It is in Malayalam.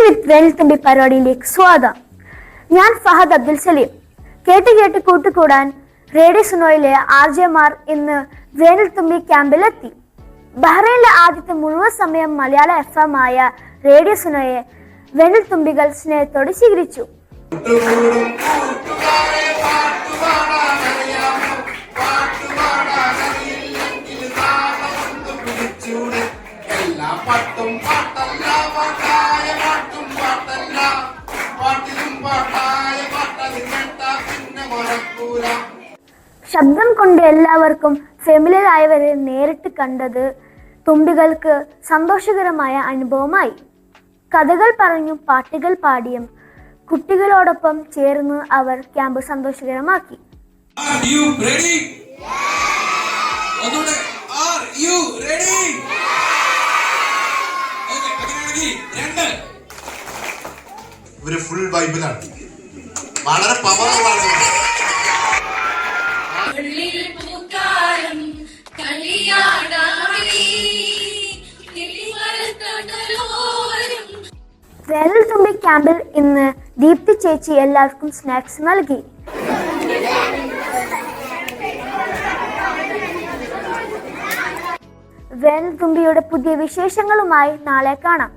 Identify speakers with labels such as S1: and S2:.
S1: വിത്ത് വേനൽത്തുമ്പി പരിപാടിയിലേക്ക് സ്വാഗതം. ഞാൻ ഫഹദ് അബ്ദുൽ സലീം. കേട്ട് കൂട്ടുകൂടാൻ റേഡിയോ സുനോയിലെ ആർജെമാർ ഇന്ന് വേനൽത്തുമ്പി ക്യാമ്പിലെത്തി. ബഹ്റൈനിലെ ആദ്യത്തെ മുഴുവൻ സമയം മലയാള FM ആയ റേഡിയോ സുനോയെ വേനൽത്തുമ്പികൾ സ്നേഹത്തോടെ സ്വീകരിച്ചു. ശബ്ദം കൊണ്ട് എല്ലാവർക്കും ഫെമിലിയർ ആയവരെ നേരിട്ട് കണ്ടത് തുമ്പികൾക്ക് സന്തോഷകരമായ അനുഭവമായി. കഥകൾ പറഞ്ഞും പാട്ടുകൾ പാടിയും കുട്ടികളോടൊപ്പം ചേർന്ന് അവർ ക്യാമ്പ് സന്തോഷകരമാക്കി.
S2: ഒരു ഫുൾ വൈബിലാണ്, വളരെ പവറുള്ളതാണ്.
S1: വേനൽത്തുമ്പി ക്യാമ്പിൽ ഇന്ന് ദീപ്തി ചേച്ചി എല്ലാവർക്കും സ്നാക്സ് നൽകി. വേനൽത്തുമ്പിയുടെ പുതിയ വിശേഷങ്ങളുമായി നാളെ കാണാം.